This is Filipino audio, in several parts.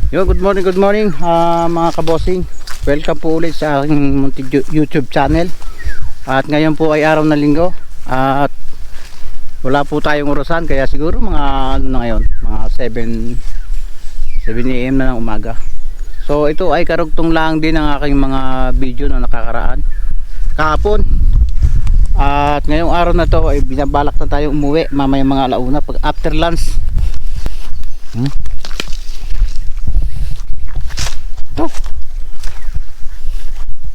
Yo, good morning mga kabosing. Welcome po ulit sa aking munting YouTube channel. At ngayon po ay araw na linggo. At wala po tayong oras kaya siguro mga ano na ngayon, mga 7 AM na ng umaga. So ito ay karugtong lang din ang aking mga video na nakakaraan kahapon. At ngayong araw na to ay binabalak na tayo umuwi mamaya mga alauna pag after lunch.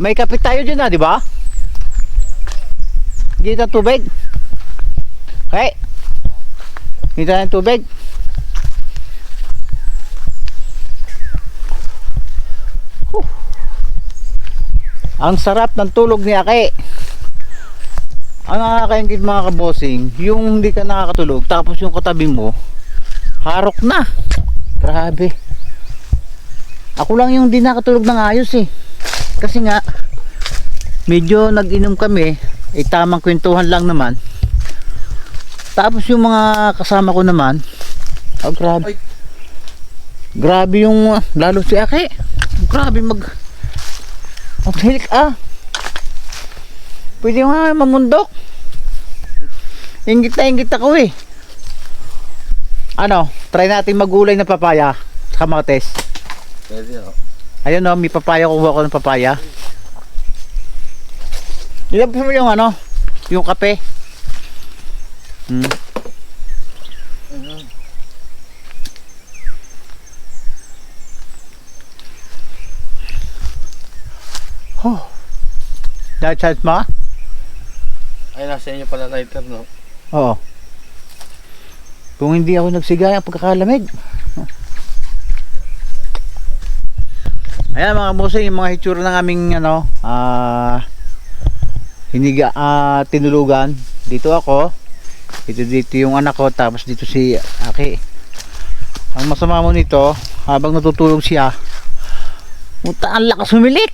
May kape tayo dyan di ba? Dito tubig. Okay. Dito yung tubig. Ang sarap ng tulog ni Ake. Ang nakakaingit mga kabosing, yung hindi ka nakakatulog tapos yung katabi mo harok na. Grabe. Ako lang yung di nakatulog ng ayos kasi nga medyo nag-inom kami, tamang kwentuhan lang naman. Tapos yung mga kasama ko naman, grabe. Grabe yung lalo si Ake. Grabe maghilik pwede nga mamundok. Ingit na ingit ako Ano, try natin magulay na papaya sa kamates. Pwede Ayun may papaya, kuha ko ng papaya. Ilabas mo yung yung kape. Dahil chance mo? Ay, nasa inyo pala lighter, no? Oo. Kung hindi ako nagsigay ang pagkakalamig. Ayan mga kabosing, yung mga hitsura ng aming tinulugan. Dito ako, dito yung anak ko, tapos dito si Aki. Ang masama mo nito, habang natutulog siya, ang lakas humilik.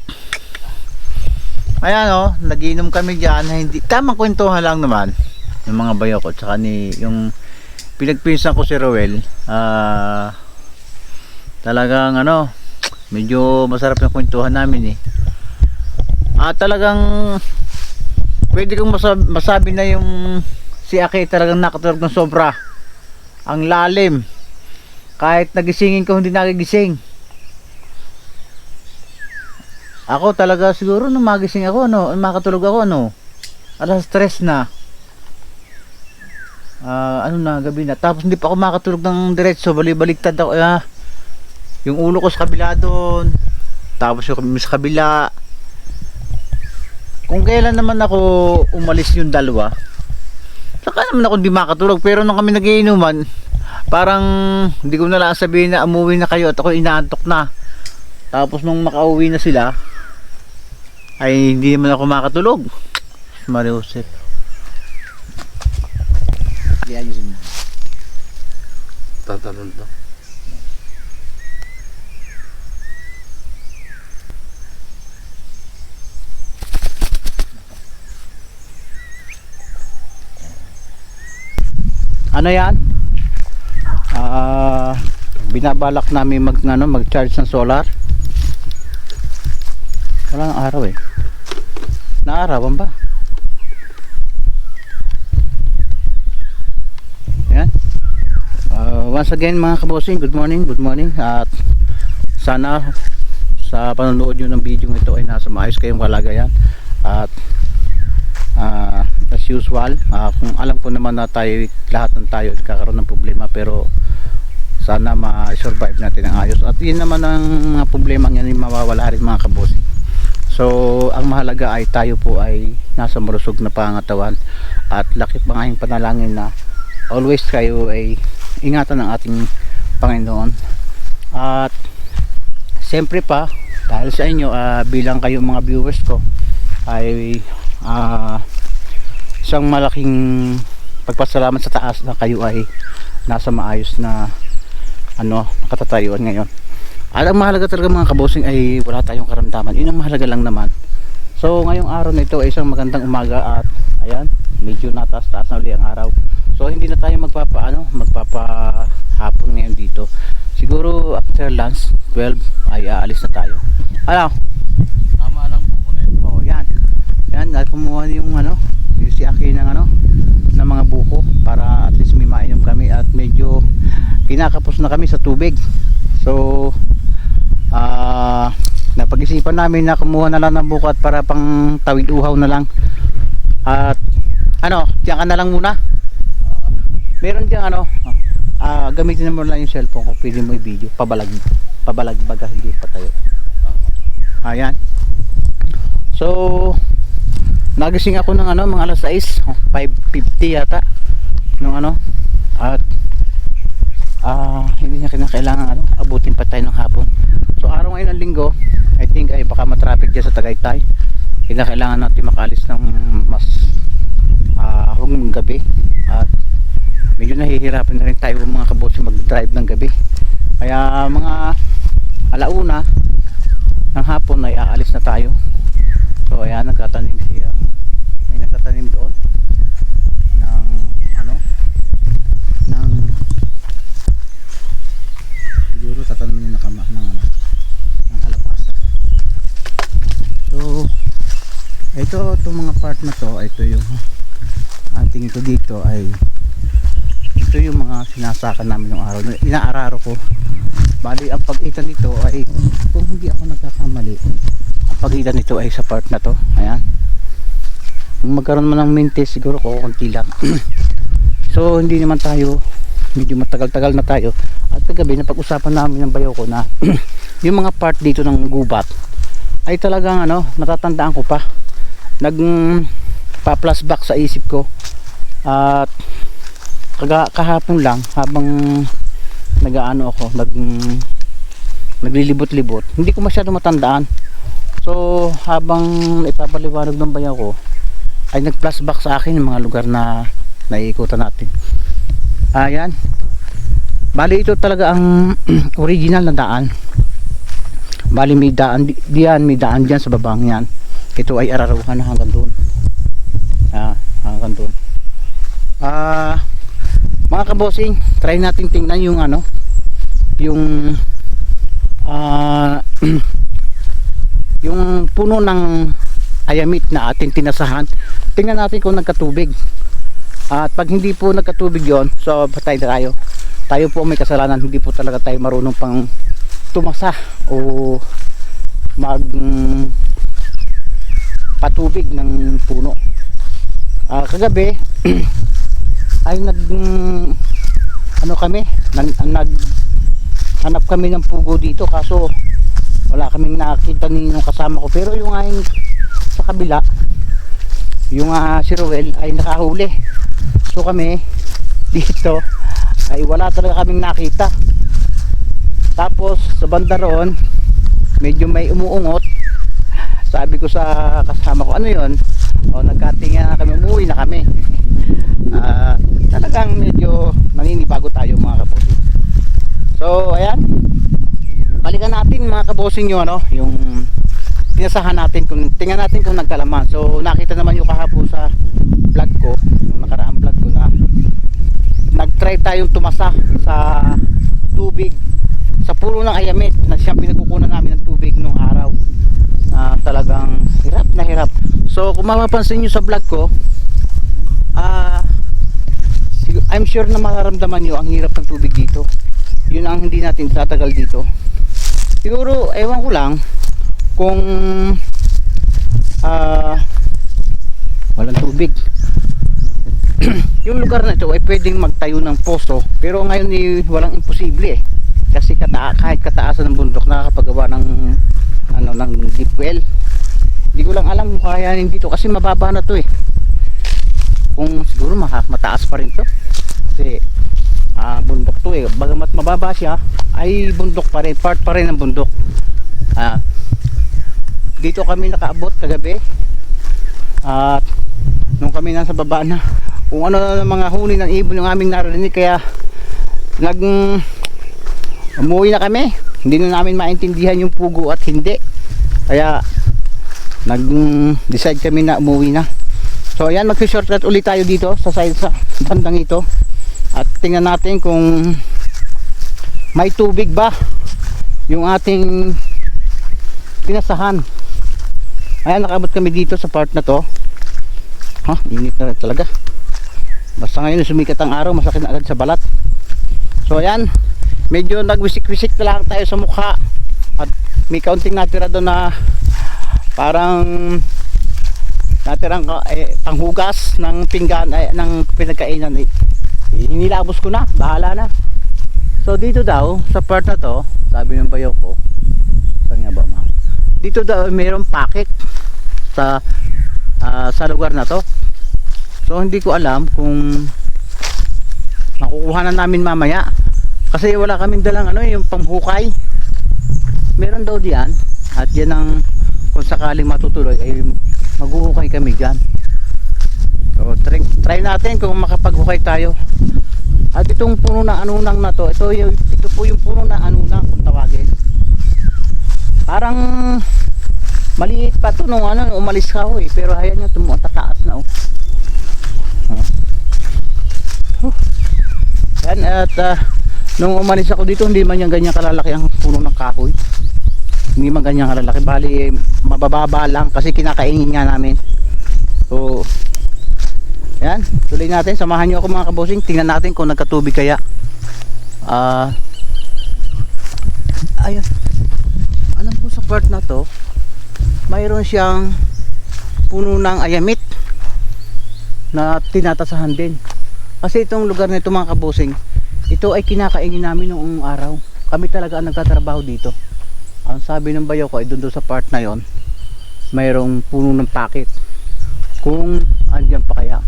Ayan nagiinom kami dyan, hindi tamang kwentuhan lang naman yung mga bayo ko, tsaka yung pinagpinsan ko si Roel. Talagang medyo masarap yung kwentuhan namin talagang pwede kong masabi na yung si Aki talagang nakatulog ng sobra. Ang lalim, kahit nagisingin ko hindi nagigising. Ako talaga siguro nung magising ako makatulog ako alas 3 na gabi na, tapos hindi pa ako makatulog ng diretso, baliktad ako yung ulo ko sa kabila doon, tapos yung sa kabila. Kung kailan naman ako umalis yung dalawa, saka naman ako hindi makatulog. Pero nung kami nagiinuman, parang hindi ko na lang sabihin na umuwi na kayo at ako inaantok na. Tapos nung makauwi na sila, ay hindi naman ako makatulog. Mariusip. Ayusin mo. Tatalon to. Ano yan? Binabalak namin mag-charge ng solar. Wala nang araw naarawan ba? Yan. Once again mga kabosing, good morning. At sana sa panonood nyo ng video ito ay nasa maayos kayong kalagayan. At as usual, kung alam ko naman na lahat ng tayo kakaroon ng problema, pero sana ma-survive natin ang ayos. At yun naman ang mga problema yan mawawala rin mga kabosing. So ang mahalaga ay tayo po ay nasa marusog na pangatawan. At lakip ang aking panalangin na always kayo ay ingatan ng ating Panginoon. At siyempre pa dahil sa inyo, bilang kayo mga viewers ko, ay isang malaking pagpasalamat sa taas na kayo ay nasa maayos na nakatatayuan ngayon. At ang mahalaga talaga mga kabosing ay wala tayong karamdaman. Yun ang mahalaga lang naman. So ngayong araw na ito ay isang magandang umaga at ayan, medyo nataas-taas na uli ang araw. So hindi na tayo magpapahapon ngayon dito. Siguro after lunch 12 ay aalis na tayo. Ano? Tama lang po ko na ito. Oh, yan. Yan, kumuha yung yung si Aki ng ng mga buko para at least may mainom kami at medyo kinakapos na kami sa tubig. So napag-isipan namin na kumuha na lang ng buko at para pang tawid uhaw na lang. At diyan ka na lang muna. Meron diyan gamitin mo lang yung cellphone kung pwede mo i-video. Pabalag baga hindi pa tayo. Ayan. So nagising ako ng mga alas 6, 5:50 yata nung at hindi niya kinakailangan abutin pa tayo ng hapon. So araw ngayon ng linggo, I think ay baka matraffic dyan sa Tagaytay. Kinakailangan natin makaalis ng mas hanggang gabi at medyo nahihirapan na rin tayo mga kabotse mag-drive ng gabi. Kaya mga alauna ng hapon ay aalis na tayo. So ayan, nagtatanim siya. May nagtatanim doon ng siguro tatanim na kama ng kalabasa. So itong mga part na to, ito yung ating ito dito ay ito yung mga sinasakan namin ng araw. Inaararo ko. Bali ang pagitan nito ay, kung hindi ako nagkakamali, ang pagitan nito ay sa part na to. Ayan. Kung magkaroon man ng mintes, siguro kukunti lang. So hindi naman tayo, medyo matagal-tagal na tayo. At kagabi napag-usapan namin ng bayaw ko na yung mga part dito ng gubat ay talagang natatandaan ko pa. Pa-flashback sa isip ko. At kahapon lang habang naglilibot-libot, hindi ko masyado matandaan. So habang ipapaliwanag ng bayaw ko ay nag-flashback sa akin yung mga lugar na naiikutan natin. Ayan, bali ito talaga ang original na daan. Bali may daan dyan sa babang yan. Ito ay araruhan na hanggang doon. Hanggang doon. Mga kabosing, try natin tingnan yung yung puno ng ayamit na ating tinasahan. Tingnan natin kung nagkatubig. At pag hindi po nagkatubig yon, so patay na tayo. Tayo po may kasalanan, hindi po talaga tayo marunong pang tumasa o patubig ng puno. Kagabi ay naghanap kami ng pugo dito, kaso wala kaming nakita ng kasama ko. Pero yung aking sa kabila, yung si Roel ay nakahuli. So kami dito ay wala talaga kaming nakita. Tapos sa banda roon medyo may umuungot. Sabi ko sa kasama ko, ano yun? Nagkatinga na kami, umuwi na kami. Talagang medyo naninibago tayo mga kabosing. So ayan, balikan natin mga kabosing yung tinasahan natin, tingnan natin kung nagkalaman. So nakita naman yung kahapon sa vlog ko, yung nakaraang vlog ko, na nag-try tayong tumasa sa tubig sa puno ng ayamit na siyang pinagkukunan namin ng tubig nung araw. Talagang hirap na hirap. So kung mapapansin nyo sa vlog ko, I'm sure na mararamdaman nyo ang hirap ng tubig dito. Yun ang hindi natin tatagal dito. Siguro ewan ko lang kung walang tubig. Yung lugar na ito ay pwedeng magtayo ng poso, pero ngayon walang imposible kasi kahit kataasan ng bundok nakakapagawa ng ng deep well. Hindi ko lang alam kung kayanin dito kasi mababa na to kung siguro mataas pa rin to kasi bundok to bagamat mababa siya ay bundok pa rin, part pa rin ng bundok. Dito kami nakaabot kagabi at nung kami nasa baba na, kung ano na mga huni ng ibon yung aming narinig, kaya umuwi na kami. Hindi na namin maintindihan yung pugo at hindi, kaya nag-decide kami na umuwi na. So ayan, mag-shortcut ulit tayo dito sa side sa bandang ito. At tingnan natin kung may tubig ba yung ating pinasahan. Ayan, nakabot kami dito sa part na to. Ha, init na rin talaga. Basta ngayon sumikat ang araw, masakit na agad sa balat. So ayan, medyo nagwisik-wisik na lang tayo sa mukha. At may kaunting natira doon na parang natirang panghugas ng pinggan, ng pinagkainan. Hinilabos ko na, bahala na. So dito daw, sa part na to, sabi ng bayaw ko, saan nga ba ma? Dito daw mayroong packet sa lugar na to. So hindi ko alam kung makukuha na namin mamaya. Kasi wala kaming dalang yung pamhukay. Meron daw diyan. At yan ang kung sakaling matutuloy ay maghuhukay kami diyan. So try natin kung makapaghukay tayo. At itong puno na anunang na to, ito po yung puno na anunang kung tawagin. Parang maliit pa to nung umalis ka pero ayan nyo, tumataas na Yan, at nung umalis ako dito, hindi man yan ganyan kalalaki ang puno ng kahoy. Hindi man ganyan kalalaki, bali mabababa lang kasi kinakaingin nga namin. So yan, tuloy natin, samahan nyo ako mga kabosing. Tingnan natin kung nagkatubig kaya. Ayun, alam ko sa part na to mayroon siyang puno ng ayamit na tinatasahan din. Kasi itong lugar na ito mga kabosing, ito ay kinakaingin namin noong araw. Kami talaga ang nagtatrabaho dito. Ang sabi ng bayaw ko ay doon sa part na yon mayroong puno ng pakit. Kung andyan pa kaya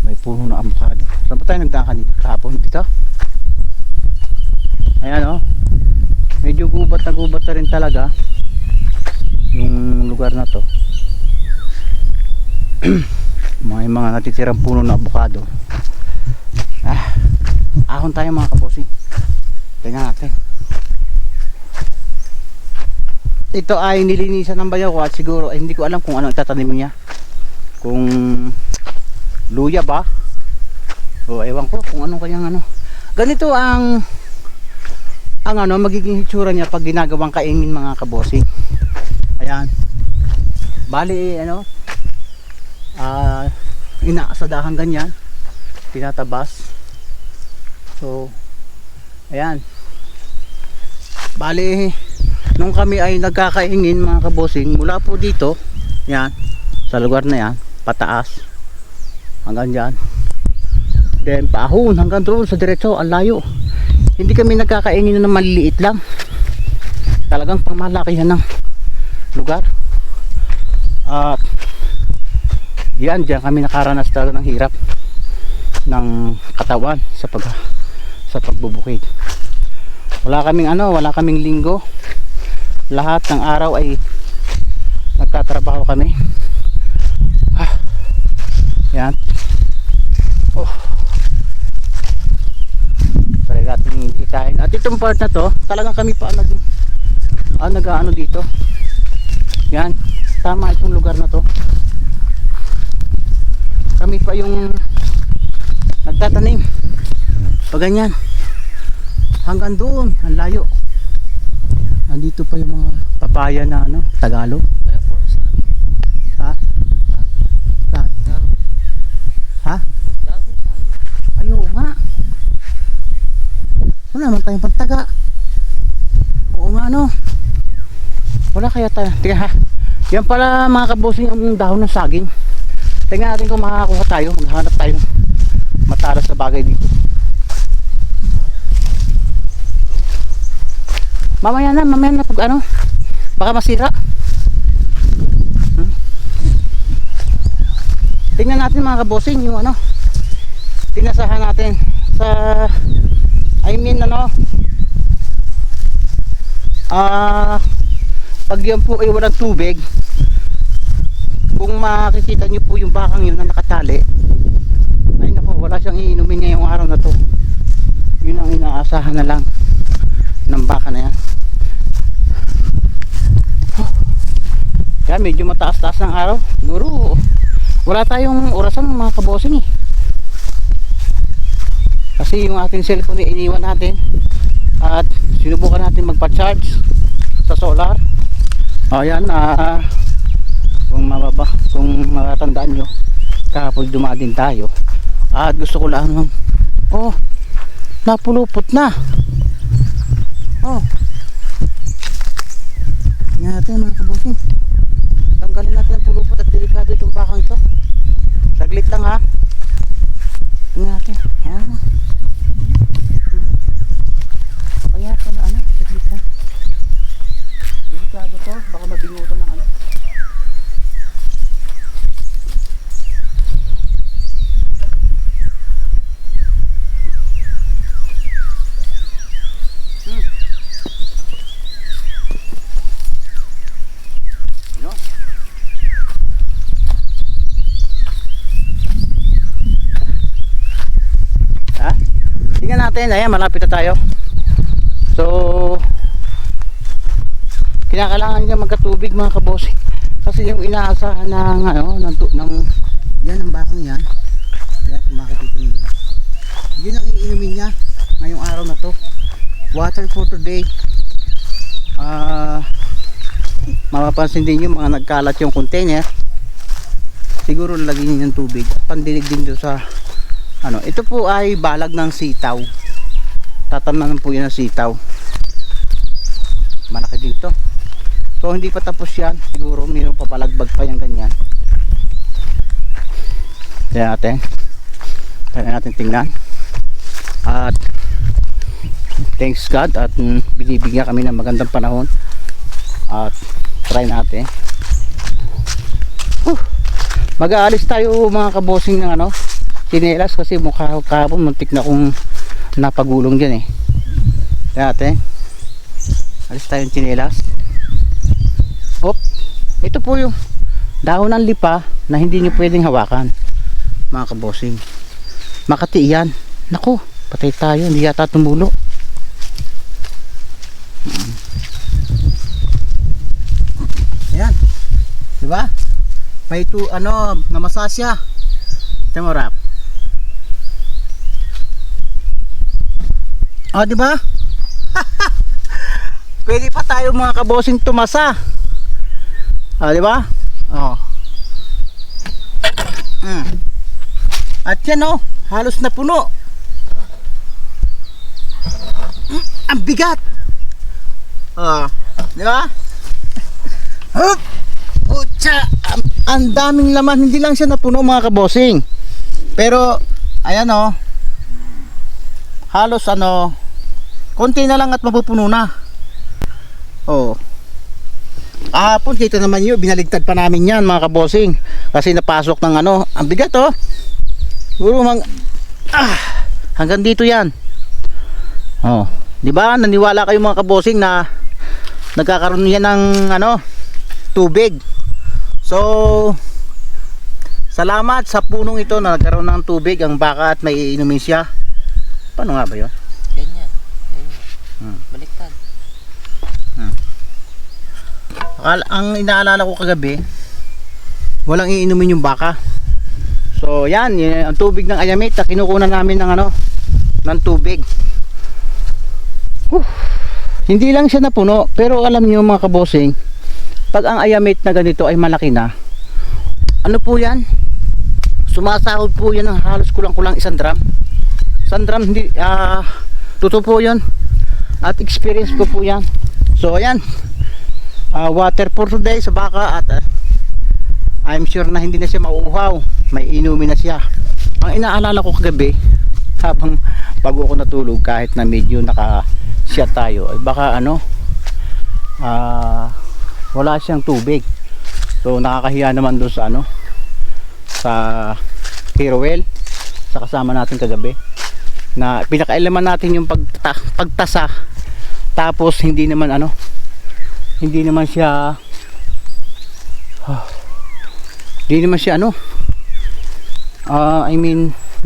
may puno ng avocado. Saan pa tayo nagdaan kanina? Kahapon dito. Ayan medyo gubat na rin talaga yung lugar na to. May mga natitirang puno ng avocado. Ahon tayo mga kabosing. Tingnan natin. Ito ay nilinisan ng bayaw ko at siguro hindi ko alam kung ano itatanim niya. Kung luya ba? O ewan ko kung anong kanyang ganito ang magiging hitsura niya pag ginagawang kaingin mga kabosing. Ayan. Bali inaasadahan ganyan, tinatabas. So ayan. Bali nung kami ay nagkakaingin mga kabosing, mula po dito, yan, sa lugar na yan, pataas hanggang dyan, then paahon hanggang doon sa diretso, ang layo. Hindi kami nagkakaingin na maliliit lang, talagang pangmalakihan ng lugar. At yan, dyan kami nakaranas talaga ng hirap ng katawan sa pagbubukid. Wala kaming linggo. Lahat ng araw ay nagtatrabaho kami. Yan. Try natin hikain. At itong part na to, talagang kami pa nag-ano dito. Yan. Tama itong lugar na to. Kami pa yung nagtatanim. Pag ganyan. Hanggang doon, ang layo. Nandito pa yung mga papaya na Tagalog. Ha? Ha? Ayaw nga. Wala naman tayong pagtaga. Oo nga wala kaya tayo. Tingnan ha. Yan pala mga kabosing yung dahon ng saging. Tingnan natin kung makakakuha tayo. Maghanap tayo ng matalas na bagay dito. Mamaya na pag baka masira. Tingnan natin mga kabosing yung tinasahan natin sa pag yan po ay walang tubig, kung makikita nyo po yung bakang yun na nakatali, ay nako, wala siyang iinumin ngayong araw na to. Yun ang inaasahan na lang ng baka na yan. Yan, medyo mataas-taas ng araw. Siguro wala tayong orasan mga kabosing eh. Kasi yung ating cellphone ay iniwan natin at sinubukan natin magpa-charge sa solar. Ayan, kung matatandaan nyo, kahapon dumaan din tayo at gusto ko lang napulupot na. Tingnan natin mga kabosing, tanggalin natin ang pulupot at delikado itong bakang ito. Saglit lang ha. Tingnan natin. Kaya saglit lang. Delikado to, baka mabingutan ng ano. Tingnan natin, ayan, malapit na tayo. So kinakailangan niya magkatubig mga kabosing, kasi yung inaasahan ng yan ang bakang yan, kung makikita niyo, yun ang iinumin niya ngayong araw na to. Water for today. Mapapansin din yung mga nagkalat yung container, siguro lagyan niyo ng tubig, pandilig din doon sa ito po ay balag ng sitaw. Tatamnan po yan ng sitaw. Malaki din to. So hindi pa tapos yan. Siguro mayroon pa palagbag pa yung ganyan. Kaya natin tingnan. At thanks God at binibigyan kami ng magandang panahon. At try natin. Mag-aalis tayo mga kabosing ng tinelas, kasi mukha kahapon muntik na kung napagulong dyan eh. Kaya alis tayong tinelas. Ito po yung dahon ng lipa na hindi nyo pwedeng hawakan mga kabosing. Makati yan. Naku, patay tayo, hindi yata tumulo. Ayan, diba? May namasa siya. Temorap. Diba? Pwede pa tayo mga kabosing tumasa. Diba? At yan halos na puno. Ang bigat. Diba? Ang daming laman, hindi lang siya napuno mga kabosing. Pero ayan halos konti na lang at mapupuno na. Kahapon kita naman yun, binaligtad pa namin yan mga kabosing, kasi napasok ng ang bigat siguro hanggang dito yan. Diba naniwala kayo mga kabosing na nagkakaroon yan ng tubig. So salamat sa punong ito na nagkaroon ng tubig ang baka at may iinumin siya. Paano nga ba yun? Ganyan. Baliktad. Ang inaalala ko kagabi, walang iinumin yung baka. So yan ang tubig ng Ayamit na kinukunan namin ng tubig. Hindi lang siya napuno, pero alam niyo mga kabosing, pag ang Ayamit na ganito ay malaki na, po yan, sumasahod po yan ng halos kulang-kulang 1 drum. 1 drum, hindi, totoo po yun at experience ko po yan. So ayan, water for today sa baka at I'm sure na hindi na siya mauuhaw, may inumin na siya. Ang inaalala ko kagabi habang bago ako natulog, kahit na medyo naka-shut tayo, ay baka wala siyang tubig. So nakakahiya naman doon sa sa hero well sa kasama natin kagabi, na pinakailaman natin yung pagtasa, tapos hindi naman siya hindi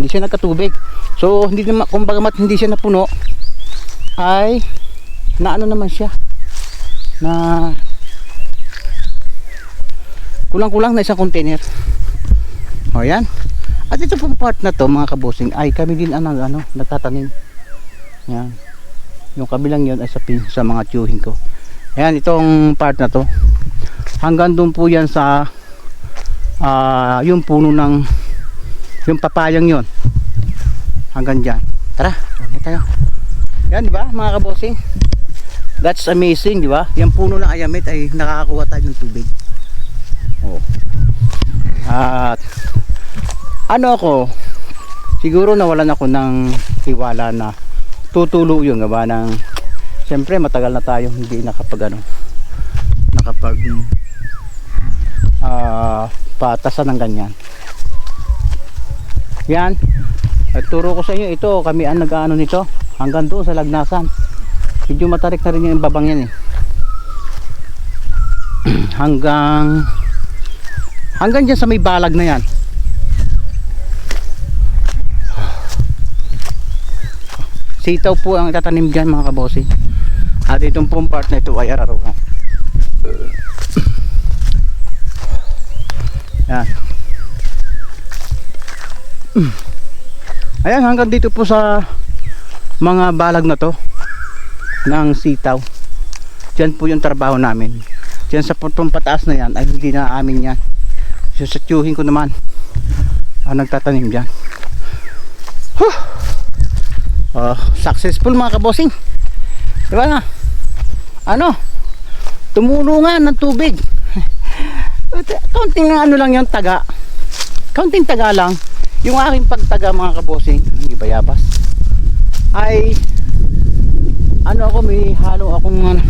siya nagkatubig. So hindi naman, kumbaga hindi siya napuno, ay naman siya na kulang-kulang na isang container. O yan. At ito pong part na to mga kabosing ay kami din ang nagtatanim. Yan. Yung kabilang yun ay sa mga tiyuhin ko. Ayan, itong part na to. Hanggang doon po yan sa yung puno ng yung papayang yun. Hanggang dyan. Tara, ulit tayo. Yan, di ba mga kabosing? That's amazing, di ba? Yung puno ng ayamit ay nakakakuha tayo ng tubig. Oh. At ano ako, siguro nawalan ako ng tiwala na tutulo yun, gaba ng siyempre matagal na tayo hindi nakapag patasan ng ganyan. Yan, at turo ko sa inyo, ito kami ang nag-ano nito hanggang doon sa lagnasan. Medyo matarik na rin yung babang yan hanggang dyan sa may balag na yan. Sitaw po ang itatanim dyan mga kabosing. At itong pong part na ito ay araruhan. Yan. Ayan, hanggang dito po sa mga balag na to ng sitaw. Diyan po yung trabaho namin. Diyan sa putong pataas na yan ay hindi na amin yan. So sa tiyuhin ko naman ang nagtatanim dyan. Successful mga kabosing, diba na ano, tumulungan ng tubig. Kaunting ano lang yung taga, kaunting taga lang yung aking pagtaga mga kabosing. Hindi bayabas ay ano ako, may halo akong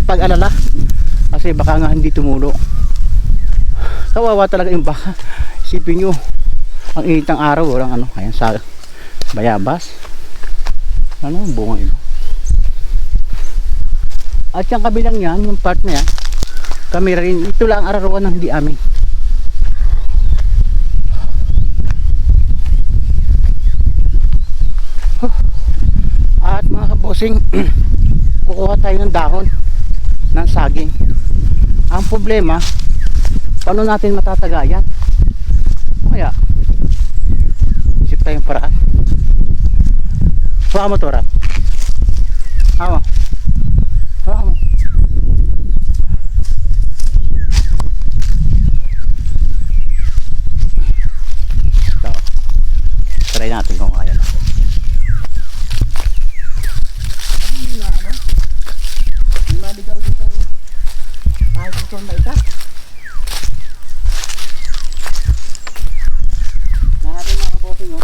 pag-alala kasi baka nga hindi tumulo. Kawawa talaga yung baka. Isipin nyo ang init ng araw, walang ano, ayan sa bayabas. Ano yung bunga ito? At yung kabilang yan, yung part na yan, kami rin, ito lang araruan ng hindi amin. At mga kabosing, kukuha tayo ng dahon ng saging. Ang problema, paano natin matatagayan? Kaya isip tayong paraan. Hawa mo to, Rat. Hawa. Hawa mo. So, try natin kung kaya natin. May maligaw dito. Kahit ito na ita. Natin mga kabosing, oh.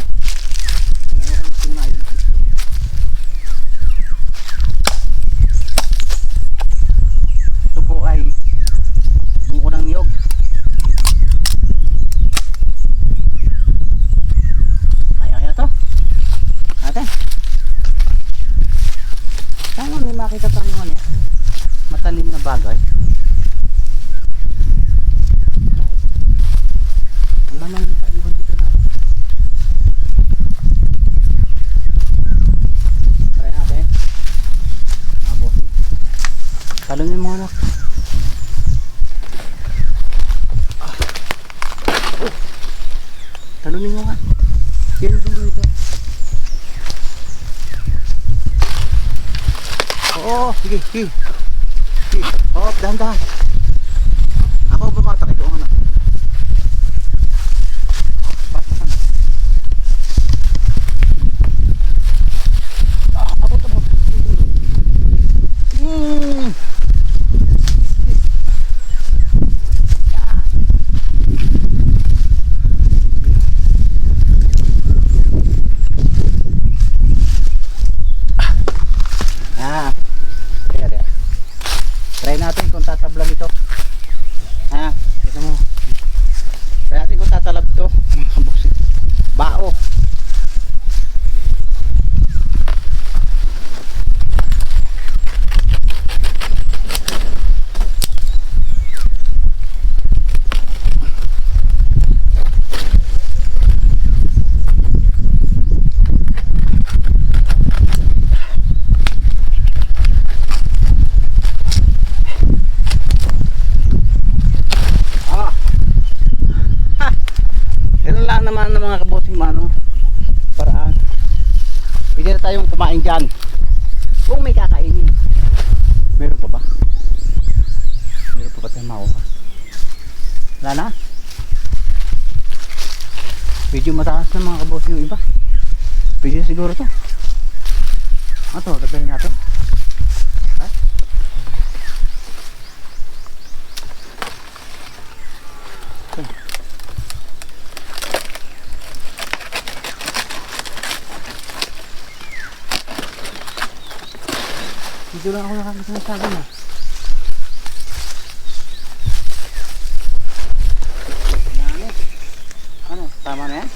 Makita pa mo ano, matalim na bagay. Wala nang iwan dito na. Try natin. Mabuti. Talunin mo anak. Talunin mo nga. Yan dulo ito. Oo, sige, sige. Sige. Oh, dahan-dahan. Ako bumatak ito, ano. Batakan. Abot. Yan. Try natin kung tatablan ito tayong kumain dyan. Kung may kakainin. Meron pa ba? Meron pa ba tayong makuha? Wala na? Medyo mataas na mga kaboss yung iba. Pwede siguro to. Ito, tagalin natin. Ha? Dito lang ako nakakasinasabi na. Ano? Tama na yan?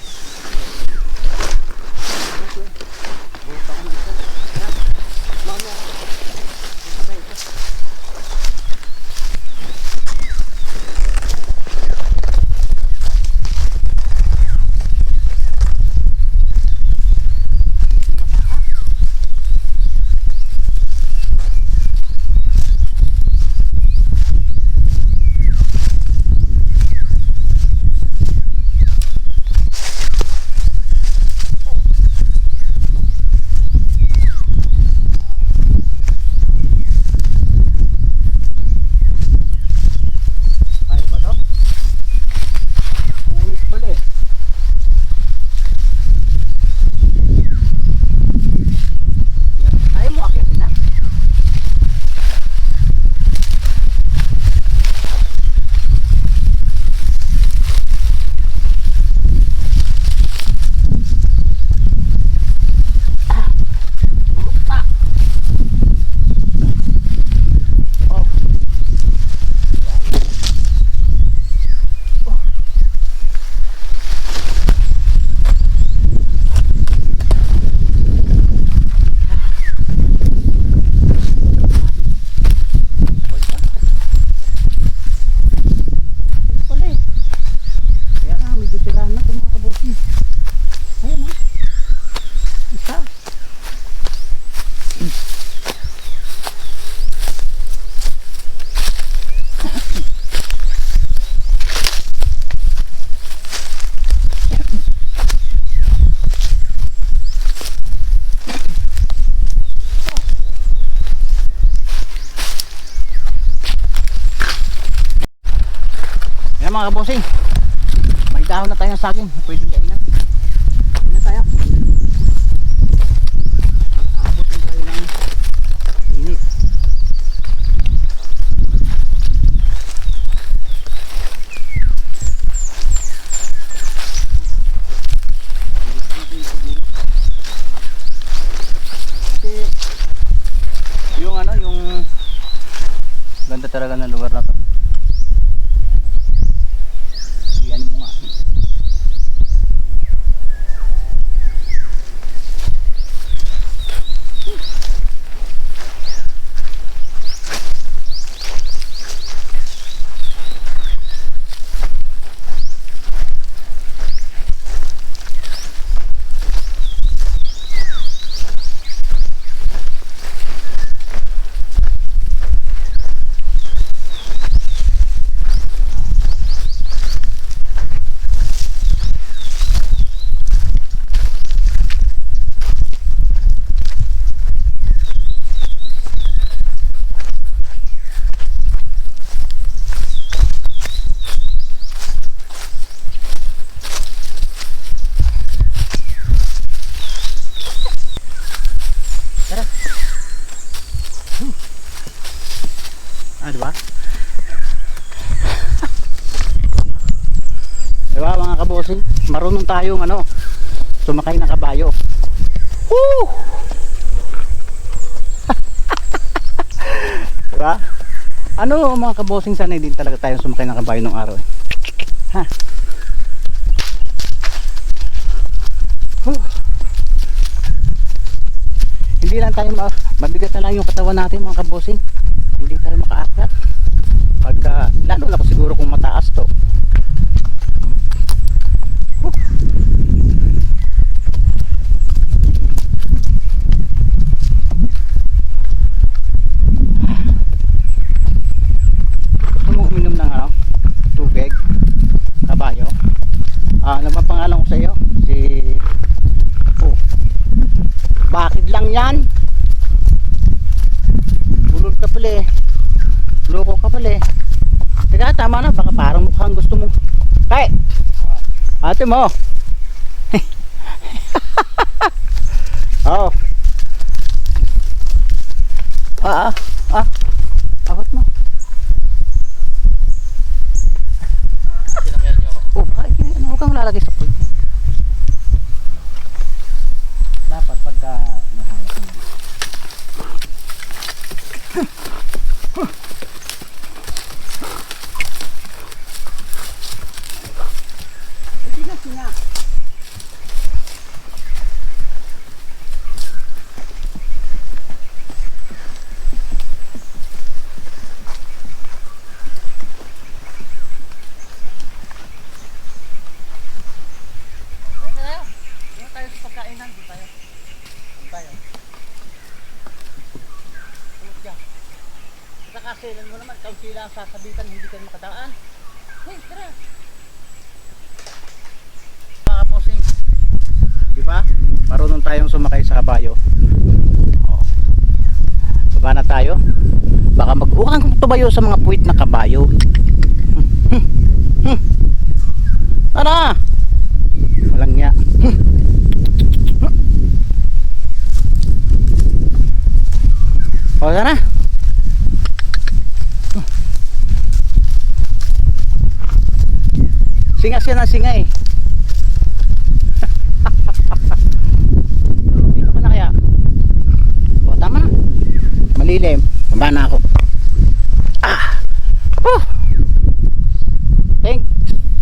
Mga kabosing, may dahon na tayo ng saging, pwedeng kainan. Kainan tayo. Aabutin tayo ng init. Kasi yung ano, yung ganda talaga ng lugar na to. Ano mo nga. Diba? Diba mga kabosing, marunong tayong ano, sumakay ng kabayo. Woo! Diba? Ano mga kabosing, sanay din talaga tayong sumakay ng kabayo nung araw. Ha? Hindi lang tayo mabigat na lang yung katawan natin mga kabosing. Hindi tayo makaakyat pagka, lalo na siguro kung mataas to. Gusto mo uminom ng ano, tubig, kabayo? Ano ba pangalan ko sa iyo? Si Bakit lang yan? Bulol ka pala eh. Loko ka pala eh. Teka, tama na. Baka parang mukhang gusto mo. Kay! Ate mo! Oo. Awat mo. Sinakyan niyo ako. Oh, bakit? Ano, huwag kang lalagay sa point. Dapat pagka nahawak mo. Singa. Doon tayo sa pagkainan. Doon tayo. Doon tayo. Tulog dyan. Sa kasilan mo naman, kaunti lang sasabitan, hindi ka makadaan. Hey, tara. Mga bossing, diba? Marunong tayong sumakay sa kabayo. Oh. Baba na tayo. Baka mag-ukang tumayo sa mga puwit na kabayo. Tara! Walang niya. O, tara. Singa siya ng singa eh. Dito ka na kaya? O, tama na. Malilim. Baba na ako.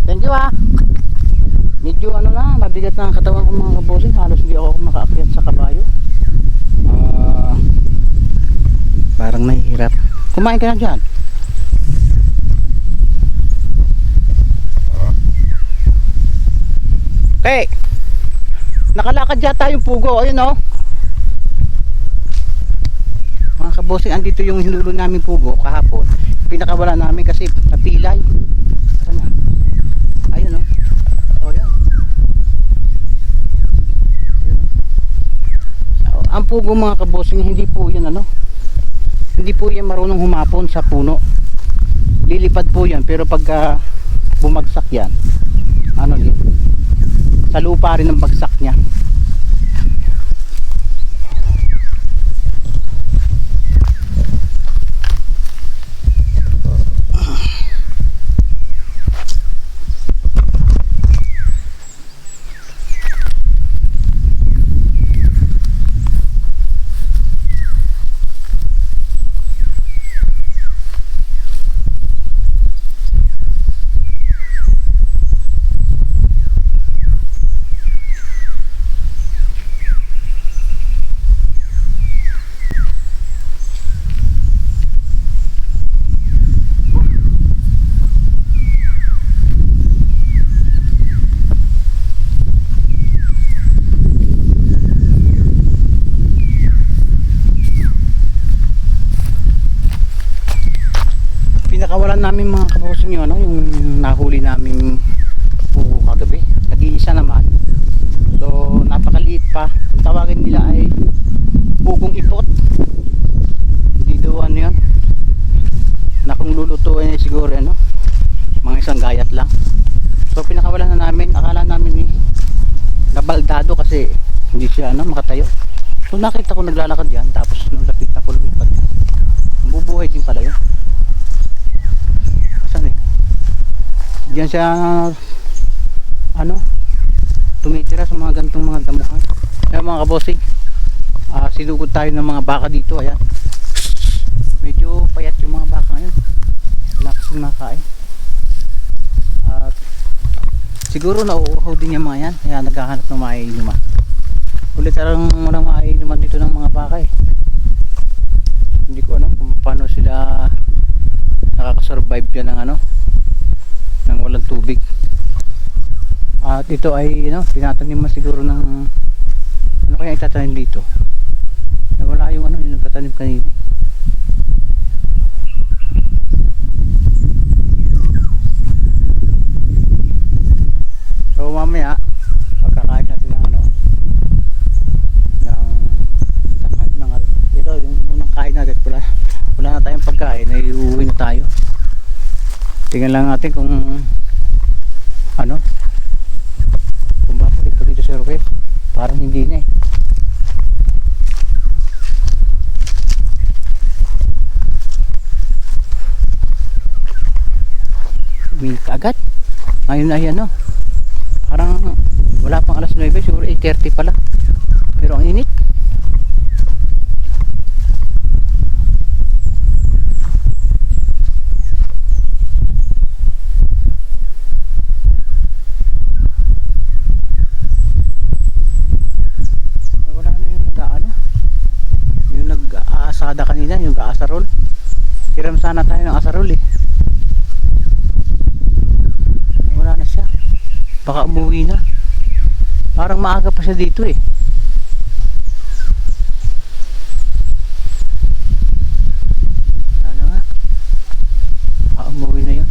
Thank you ah. Medyo ano na, mabigat na ang katawan ko mga kabosing. Halos hindi ako makaakyat sa kabayo. Parang nahihirap. Kumain ka na dyan. Okay. Nakalakad yata yung pugo. Ayun o. Mga kabosing, andito yung hinulo namin pugo kahapon. Pinakawala namin kasi napilay. Ano? Ayun o. Oh, yan. So, ang pugo mga kabosing, hindi po yan ano. Hindi po yan marunong humapon sa puno. Lilipad po yan, pero pagka bumagsak yan, ano din, sa lupa rin ang bagsak niya. Pinakawalan namin mga kabosing yun, ano, yung nahuli namin pugo kagabi. Nag-iisa naman. So napakaliit pa. Ang tawagin nila ay pugong ipot. Dito ano yun, na kung lulutuin ay siguro ano, mga isang gayat lang. So pinakawalan na namin. Akala namin nabaldado kasi hindi siya ano, makatayo. So nakita ko naglalakad yan. Tapos nung lapit na ko lumipad, bubuhay din pala yun. Diyan siya ano, tumitira sa mga gantong mga damuhan. Kaya mga kabosing, sinugod tayo ng mga baka dito. Ayan, medyo payat yung mga baka ngayon, lakas yung makain. At siguro nauuhaw din yung mga yan, kaya naghahanap ng maiinuman. Ulit tarang walang maiinuman dito ng mga baka eh. Hindi ko alam kung paano sila nakakasurvive yan ng ano, ng walang tubig. At ito ay tinatanim mo siguro ng ano kaya itatanim dito. Nawala yung ano, yung nagtatanim kanina. So mamaya pagkakain natin ng ano, ng Tingnan lang natin kung ano, kung babalik pa dito si Ruel. Parang hindi na eh. Uminit agad. Ngayon ay ano, parang wala pang alas 9, siguro 8:30 pala. Pero ang init. Wala na yung nag-ano, yung nag-aasada kanina, yung aasarol. Hiram sana tayo ng asarol eh. Wala na siya. Baka umuwi na. Parang maaga pa siya dito eh. Ano nga, baka umuwi na yun.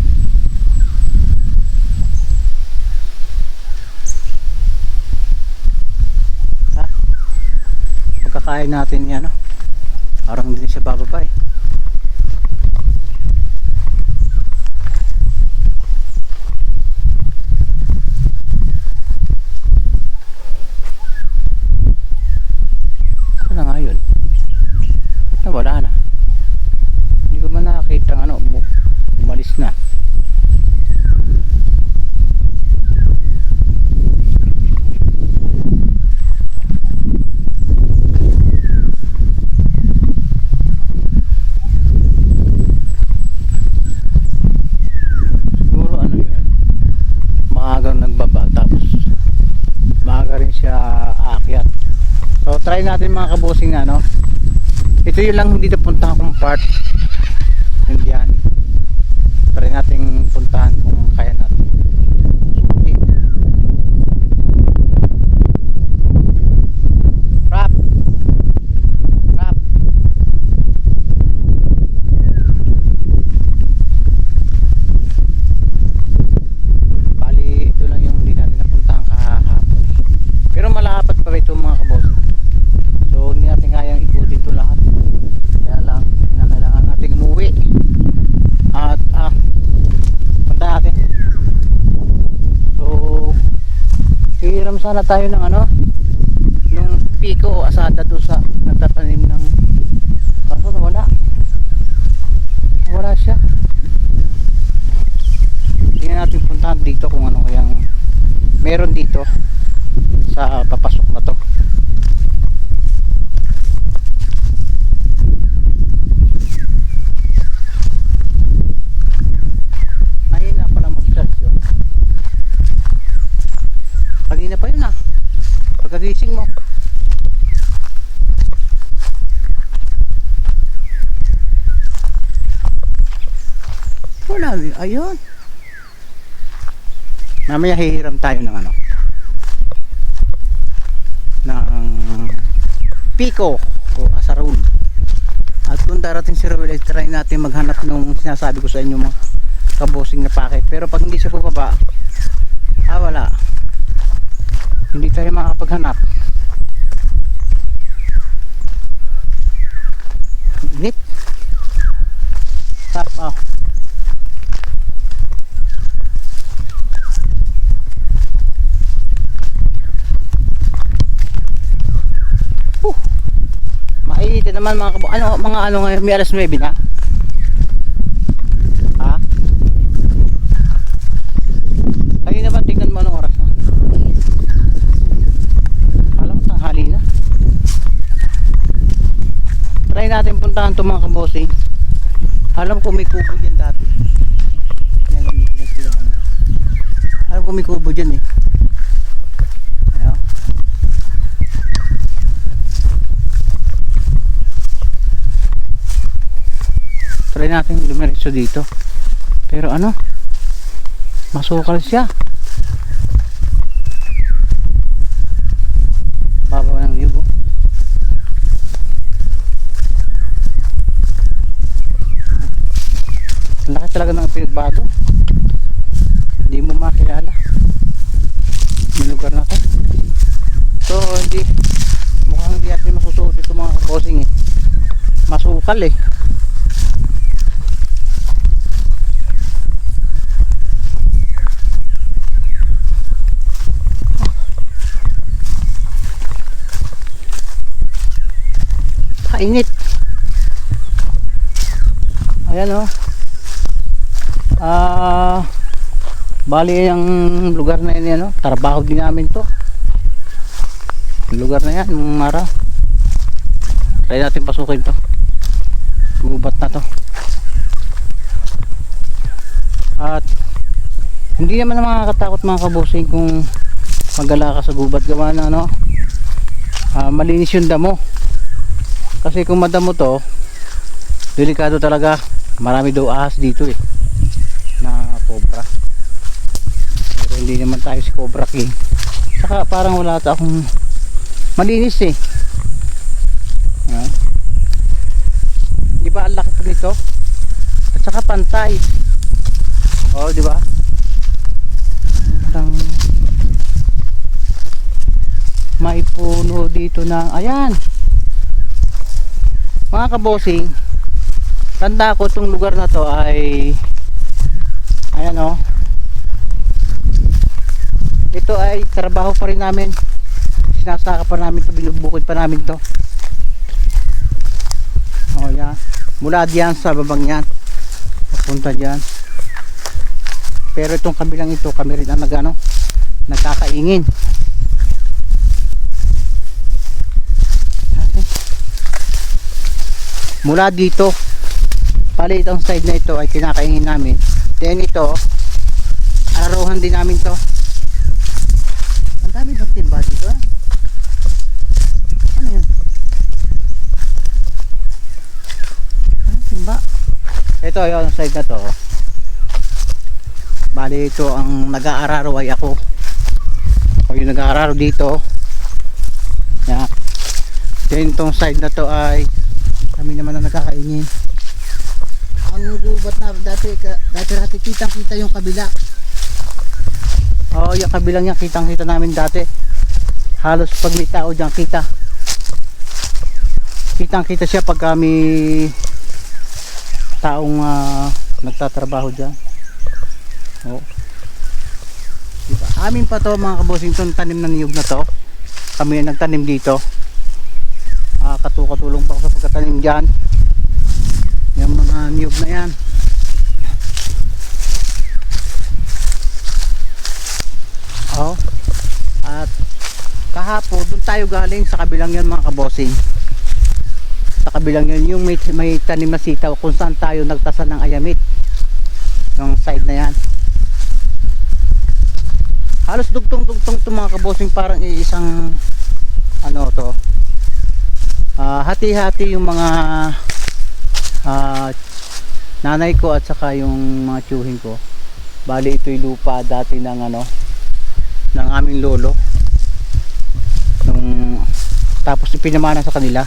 Ha? Pagkakain natin yan, no? Parang hindi siya bababa eh. Ano nga yun? Ba't nawala na? Hindi ko man nakakita ng ano, umalis na. Siguro ano yun, maagang nagbaba tapos maaga rin siya aakyat. So try natin mga kabosing na, no? Ito yung lang hindi napuntahan kong part. Hindi yan. Try natin puntahan kung kaya natin. Okay. Rap. Rap. Bali ito lang yung hindi natin napuntahan kahapon. Pero malapat pa ito mga kabosing. So hindi natin kayang ikutin ito lahat. Kaya lang kailangan natin umuwi. At punta natin. So hiram sana tayo ng ano, ng piko o asada doon sa nagtatanim ng, kaso nawala. Wala siya. Tingnan natin puntahan dito kung ano kayang meron dito sa papasok na to. Mahina pala mag-charge yun. Kanina pa yun ah, pagkagising mo. Wala, ayun. Mamaya hihiram tayo ng ano, ng piko o asarol. At kung darating si Ruel, try natin maghanap nung sinasabi ko sa inyo mga kabosing na packet. Pero pag hindi siya bumaba, wala, hindi tayo makapaghanap. Init. Tap, mainit naman mga kabo. Ano ngayon, may alas 9 na. Ha? Kanina ba tingnan mo anong oras na? Alam mo, tanghali na. Try natin puntahan ito mga kabosing. Alam ko may kubo dyan dati. Alam ko may kubo dyan eh. Ayan. Try natin dumiretso dito. Pero ano, masukal siya. Babaw ng libo. Laki talaga ng pinagbago. Hindi mo makilala yung lugar na to. So hindi, mukhang hindi natin masusuot ito mga kabosing eh. Masukal eh. Napakainit. Ayan oh. Bali ang lugar na yan, ano, trabaho din namin to. Yung lugar na yan, yung araw. Try natin pasukin to. Gubat na to. At hindi naman makakatakot mga kabusing kung magala ka sa gubat, gawa na ano, malinis yung damo. Kasi kung madamo to, delikado talaga. Marami daw ahas dito eh, na cobra. Pero hindi naman tayo si Cobra King. Saka parang wala ta akong malinis eh. Di ba ang laki pa nito? At saka pantay. Oh, di ba? Parang may puno dito ng ayan. Mga kabosing, tanda ko itong lugar na to ay ayan oh. Ito ay trabaho pa rin namin. Sinasaka pa namin to, binubukid pa namin to. Oh yan. Mula diyan sa babang yan, papunta diyan. Pero itong kabilang ito, kami rin ang nagano, nagkakaingin. Mula dito, pali itong side na ito ay kinakaingin namin. Then ito, araruhan din namin to. Ang dami bang timba dito eh? Ano yan? Ano timba? Ito yung side na to. Bali ito ang nag-aararo ay ako. Ako yung nag-aararo dito. Yan. Then itong side na to ay kami naman ang nagkakaingin. Ang gubat na dati kitang kita yung kabila. Oh, yung kabilang yan kitang kita namin dati. Halos pag may tao dyan kita. Kitang kita siya pag kami taong nagtatrabaho dyan. Oh. Diba? Amin pa to mga kabosing, itong tanim ng niyog na to. Kami ang nagtanim dito. Katulong pa ako sa pagkatanim dyan. Yung mga niyog na yan. Oh. At kahapon doon tayo galing sa kabilang yan mga kabosing. Sa kabilang yan yung may tanim na sitaw kung saan tayo nagtasan ng ayamit. Yung side na yan. Halos dugtong-dugtong to mga kabosing, parang isang ano to. Hati-hati yung mga nanay ko at saka yung mga tiyuhin ko. Bali ito'y lupa dati ng ano, ng aming lolo. Tapos ipinamana sa kanila.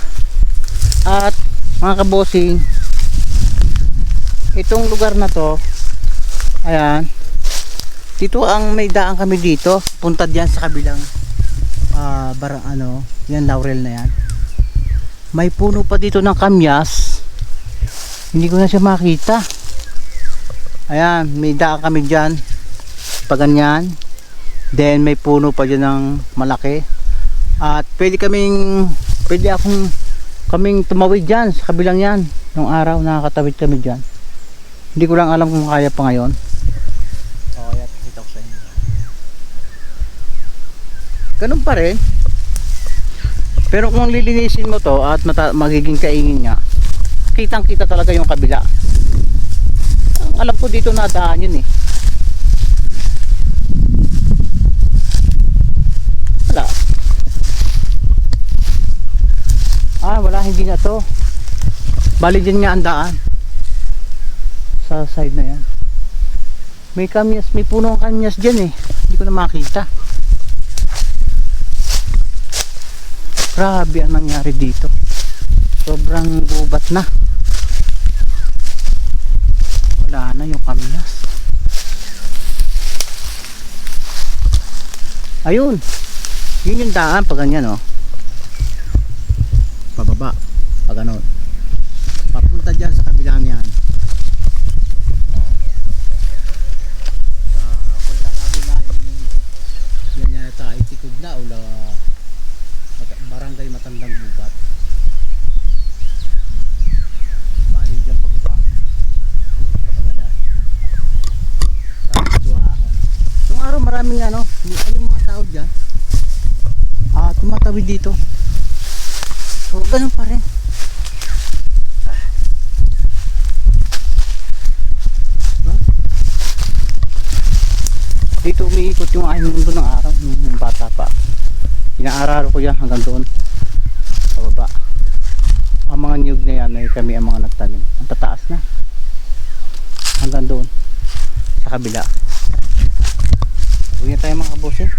At mga kabosing, itong lugar na to, ayan, dito ang may daan kami dito, punta diyan sa kabilang barang ano, yan laurel na yan. May puno pa dito ng kamyas. Hindi ko na siya makita. Ayan, may daan kami diyan. Pa ganyan. Then may puno pa diyan ng malaki. At pwede kaming tumawid diyan sa kabilang yan. Nung araw nakakatawid kami diyan. Hindi ko lang alam kung kaya pa ngayon. Ganun pa rin. Pero kung lilinisin mo to at magiging kaingin nga, kitang kita talaga yung kabila. Ang alam ko dito nadaan yun eh. Wala, hindi na to. Bali dyan nga ang daan sa side na yan. May kamyas, may punong kamyas dyan eh. Hindi ko na makita. Grabe ang nangyari dito. Sobrang gubat na. Wala na yung kamyas. Ayun. Yun yung daan pag ganyan oh. Pababa. Pag ano. Papunta dyan sa kabilang yan. Sa punta namin na yan yata itikod na o barangay Matandang Gubat. ano yung mga tao dyan, tumatawid dito. So ganun pa rin. Dito umiikot yung aking mundo ng araw nung bata pa. Inaararo ko yan hanggang doon sa baba. Ang mga niyog na yan ay kami ang mga nagtanim. Ang tataas na hanggang doon sa kabila. Huwag na tayo mga kabosing,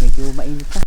medyo mainit na.